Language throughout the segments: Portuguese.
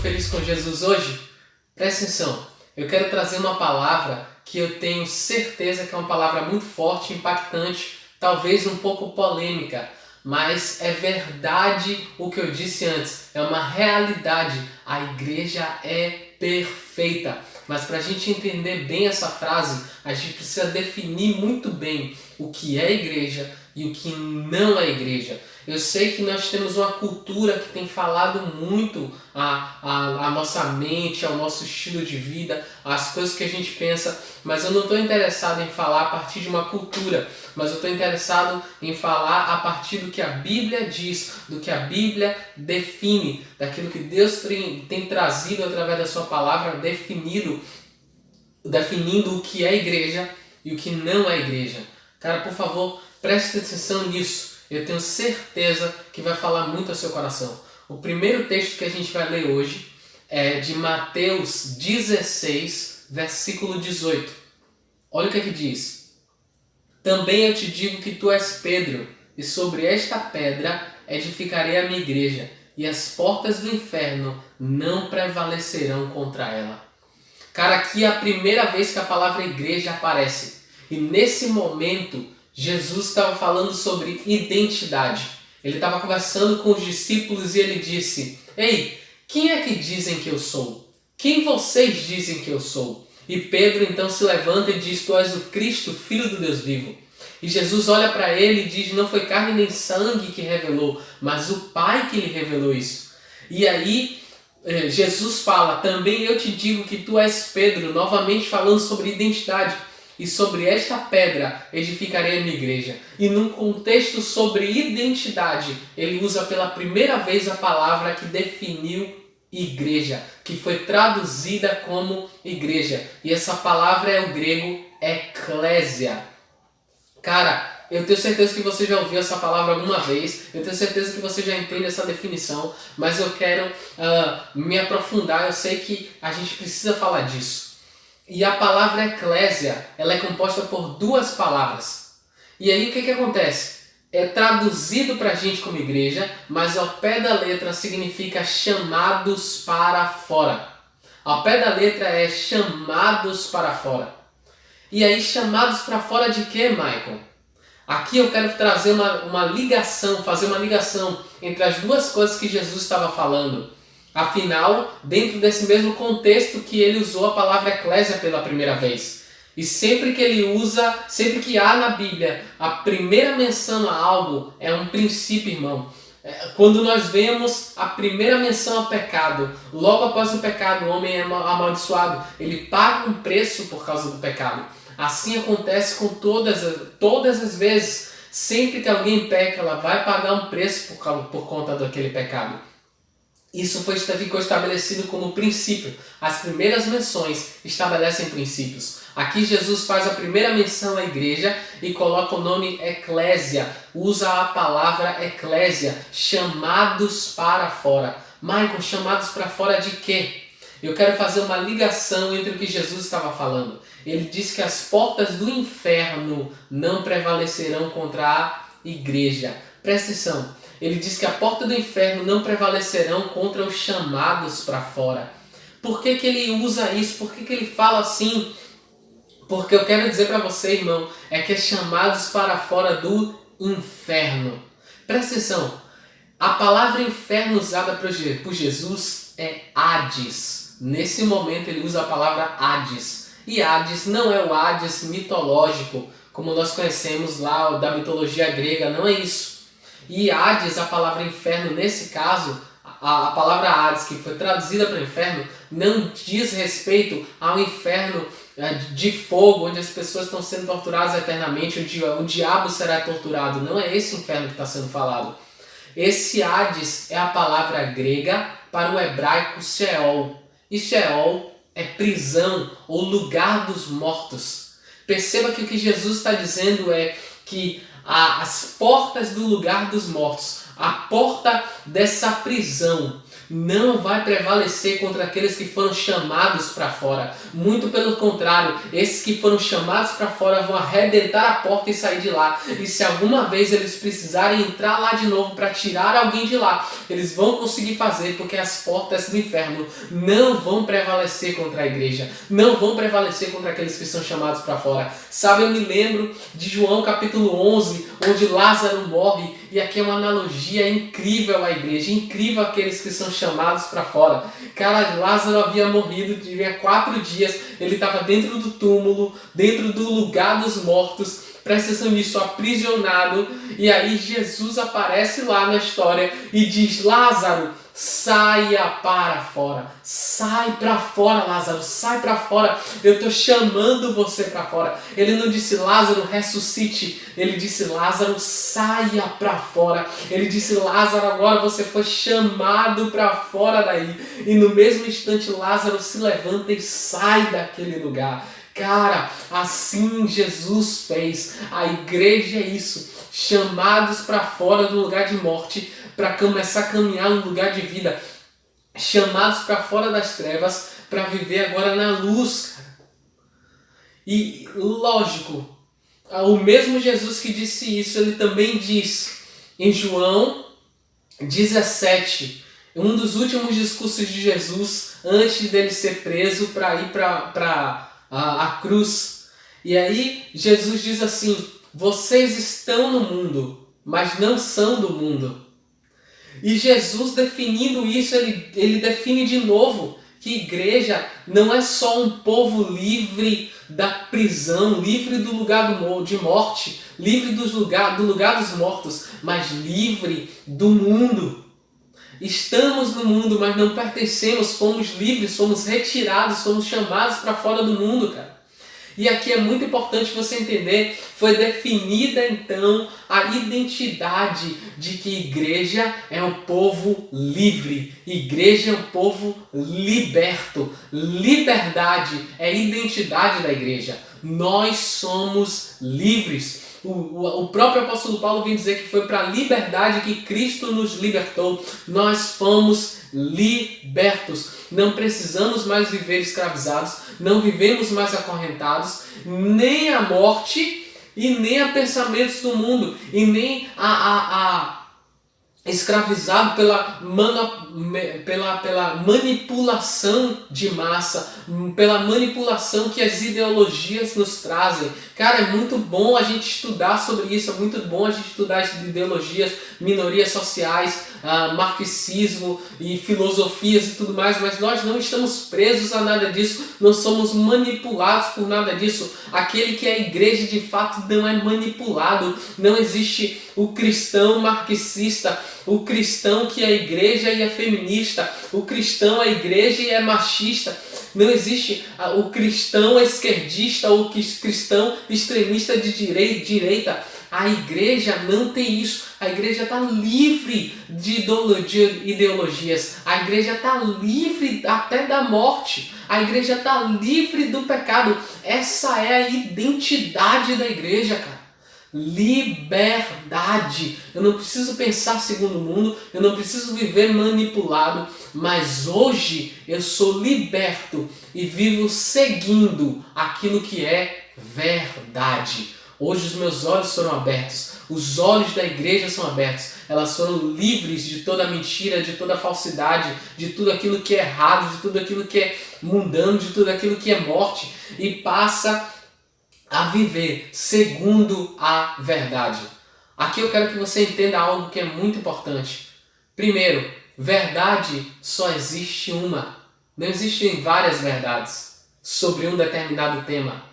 feliz com Jesus hoje? Presta atenção, eu quero trazer uma palavra que eu tenho certeza que é uma palavra muito forte, impactante, talvez um pouco polêmica, mas é verdade o que eu disse antes, é uma realidade. A igreja é perfeita. Mas para a gente entender bem essa frase, a gente precisa definir muito bem o que é igreja e o que não é igreja. Eu sei que nós temos uma cultura que tem falado muito a nossa mente, ao nosso estilo de vida, as coisas que a gente pensa, mas eu não estou interessado em falar a partir de uma cultura, mas eu estou interessado em falar a partir do que a Bíblia diz, do que a Bíblia define, daquilo que Deus tem trazido através da sua palavra, definindo o que é igreja e o que não é igreja. Cara, por favor, preste atenção nisso. Eu tenho certeza que vai falar muito ao seu coração. O primeiro texto que a gente vai ler hoje é de Mateus 16, versículo 18. Olha o que diz. Também eu te digo que tu és Pedro, e sobre esta pedra edificarei a minha igreja, e as portas do inferno não prevalecerão contra ela. Cara, aqui é a primeira vez que a palavra igreja aparece. E nesse momento, Jesus estava falando sobre identidade. Ele estava conversando com os discípulos e ele disse: Ei, quem é que dizem que eu sou? Quem vocês dizem que eu sou? E Pedro então se levanta e diz: Tu és o Cristo, Filho do Deus vivo. E Jesus olha para ele e diz: Não foi carne nem sangue que revelou, mas o Pai que lhe revelou isso. E aí Jesus fala: Também eu te digo que tu és Pedro, novamente falando sobre identidade. E sobre esta pedra edificarei a minha igreja. E num contexto sobre identidade, ele usa pela primeira vez a palavra que definiu igreja, que foi traduzida como igreja. E essa palavra é o grego eclésia. Cara, eu tenho certeza que você já ouviu essa palavra alguma vez, eu tenho certeza que você já entende essa definição, mas eu quero me aprofundar. Eu sei que a gente precisa falar disso. E a palavra eclésia, ela é composta por duas palavras. E aí o que acontece? É traduzido para a gente como igreja, mas ao pé da letra significa chamados para fora. Ao pé da letra é chamados para fora. E aí chamados para fora de quê, Michael? Aqui eu quero trazer uma ligação, fazer uma ligação entre as duas coisas que Jesus estava falando. Afinal, dentro desse mesmo contexto que ele usou a palavra eclésia pela primeira vez. E sempre que ele usa, sempre que há na Bíblia a primeira menção a algo, é um princípio, irmão. Quando nós vemos a primeira menção ao pecado, logo após o pecado o homem é amaldiçoado, ele paga um preço por causa do pecado. Assim acontece com todas as vezes. Sempre que alguém peca, ela vai pagar um preço por conta daquele pecado. Isso ficou estabelecido como princípio. As primeiras menções estabelecem princípios. Aqui Jesus faz a primeira menção à igreja e coloca o nome eclésia. Usa a palavra eclésia, chamados para fora. Michael, chamados para fora de quê? Eu quero fazer uma ligação entre o que Jesus estava falando. Ele diz que as portas do inferno não prevalecerão contra a igreja. Presta atenção. Ele diz que a porta do inferno não prevalecerão contra os chamados para fora. Por que ele usa isso? Por que ele fala assim? Porque eu quero dizer para você, irmão, é que é chamados para fora do inferno. Presta atenção. A palavra inferno usada por Jesus é Hades. Nesse momento ele usa a palavra Hades. E Hades não é o Hades mitológico, como nós conhecemos lá da mitologia grega, não é isso. E Hades, a palavra inferno, nesse caso, a palavra Hades, que foi traduzida para inferno, não diz respeito ao inferno de fogo, onde as pessoas estão sendo torturadas eternamente, onde o diabo será torturado. Não é esse inferno que está sendo falado. Esse Hades é a palavra grega para o hebraico Sheol. E Sheol é prisão ou lugar dos mortos. Perceba que o que Jesus está dizendo é que as portas do lugar dos mortos, a porta dessa prisão, não vai prevalecer contra aqueles que foram chamados para fora. Muito pelo contrário, esses que foram chamados para fora vão arrebentar a porta e sair de lá. E se alguma vez eles precisarem entrar lá de novo para tirar alguém de lá, eles vão conseguir fazer, porque as portas do inferno não vão prevalecer contra a igreja, não vão prevalecer contra aqueles que são chamados para fora. Sabe, eu me lembro de João capítulo 11, onde Lázaro morre, e aqui é uma analogia incrível à igreja, incrível àqueles que são chamados para fora. Cara, Lázaro havia morrido, havia 4 dias, ele estava dentro do túmulo, dentro do lugar dos mortos, presta atenção nisso, aprisionado, e aí Jesus aparece lá na história e diz: Lázaro, saia para fora. Sai para fora, Lázaro, sai para fora. Eu estou chamando você para fora. Ele não disse: Lázaro, ressuscite. Ele disse: Lázaro, saia para fora. Ele disse: Lázaro, agora você foi chamado para fora daí. E no mesmo instante Lázaro se levanta e sai daquele lugar. Cara, assim Jesus fez. A igreja é isso. Chamados para fora do lugar de morte, para começar a caminhar no lugar de vida. Chamados para fora das trevas, para viver agora na luz. E lógico, o mesmo Jesus que disse isso, ele também diz em João 17, um dos últimos discursos de Jesus, antes dele ser preso para ir para a cruz. E aí Jesus diz assim: vocês estão no mundo, mas não são do mundo. E Jesus, definindo isso, ele define de novo que igreja não é só um povo livre da prisão, livre do lugar de morte, livre do lugar dos mortos, mas livre do mundo. Estamos no mundo, mas não pertencemos, fomos livres, fomos retirados, fomos chamados para fora do mundo, cara. E aqui é muito importante você entender, foi definida então a identidade de que igreja é um povo livre, igreja é um povo liberto. Liberdade é a identidade da igreja. Nós somos livres. O próprio apóstolo Paulo vem dizer que foi para a liberdade que Cristo nos libertou. Nós fomos libertos. Não precisamos mais viver escravizados, não vivemos mais acorrentados, nem a morte e nem a pensamentos do mundo, e nem escravizado pela manipulação de massa, pela manipulação que as ideologias nos trazem. Cara, é muito bom a gente estudar sobre isso, é muito bom a gente estudar as ideologias, minorias sociais, marxismo e filosofias e tudo mais, mas nós não estamos presos a nada disso, não somos manipulados por nada disso. Aquele que é a igreja de fato não é manipulado, não existe o cristão marxista, o cristão que é a igreja e é feminista, o cristão é a igreja e é machista. Não existe o cristão esquerdista ou o cristão extremista de direita. A igreja não tem isso. A igreja está livre de ideologias. A igreja está livre até da morte. A igreja está livre do pecado. Essa é a identidade da igreja, cara. Liberdade. Eu não preciso pensar segundo o mundo, eu não preciso viver manipulado, mas hoje eu sou liberto e vivo seguindo aquilo que é verdade. Hoje os meus olhos foram abertos, os olhos da igreja são abertos, elas foram livres de toda mentira, de toda falsidade, de tudo aquilo que é errado, de tudo aquilo que é mundano, de tudo aquilo que é morte, e passa a viver segundo a verdade. Aqui eu quero que você entenda algo que é muito importante. Primeiro, verdade só existe uma. Não existem várias verdades sobre um determinado tema.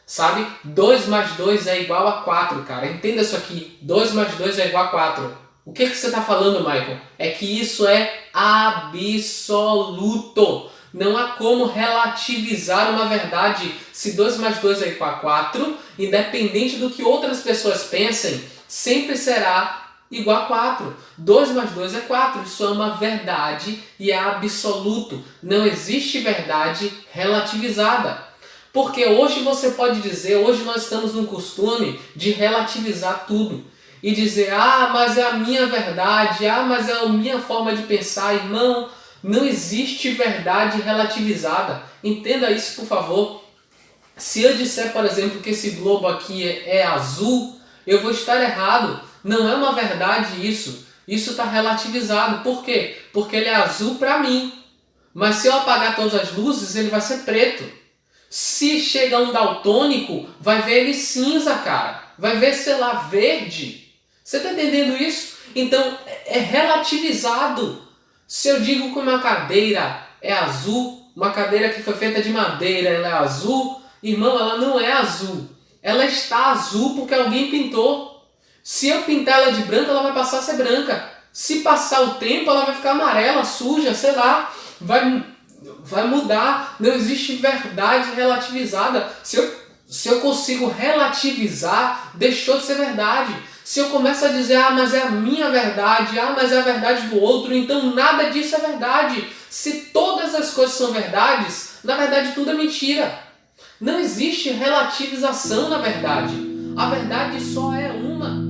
Sabe? 2 mais 2 é igual a 4, cara. Entenda isso aqui. 2 mais 2 é igual a 4. O que você está falando, Michael? É que isso é absoluto. Não há como relativizar uma verdade. Se 2 mais 2 é igual a 4, independente do que outras pessoas pensem, sempre será igual a 4. 2 mais 2 é 4. Isso é uma verdade e é absoluto. Não existe verdade relativizada. Porque hoje você pode dizer, hoje nós estamos no costume de relativizar tudo. E dizer, mas é a minha verdade, mas é a minha forma de pensar. Irmão, Não existe verdade relativizada. Entenda isso, por favor. Se eu disser, por exemplo, que esse globo aqui é azul, eu vou estar errado. Não é uma verdade isso. Isso está relativizado. Por quê? Porque ele é azul para mim. Mas se eu apagar todas as luzes, ele vai ser preto. Se chega um daltônico, vai ver ele cinza, cara. Vai ver, sei lá, verde. Você está entendendo isso? Então, é relativizado. Se eu digo que uma cadeira é azul, uma cadeira que foi feita de madeira, ela é azul, irmão, ela não é azul. Ela está azul porque alguém pintou. Se eu pintar ela de branca, ela vai passar a ser branca. Se passar o tempo, ela vai ficar amarela, suja, sei lá. Vai mudar. Não existe verdade relativizada. Se eu consigo relativizar, deixou de ser verdade. Se eu começo a dizer, mas é a minha verdade, mas é a verdade do outro, então nada disso é verdade. Se todas as coisas são verdades, na verdade tudo é mentira. Não existe relativização na verdade. A verdade só é uma.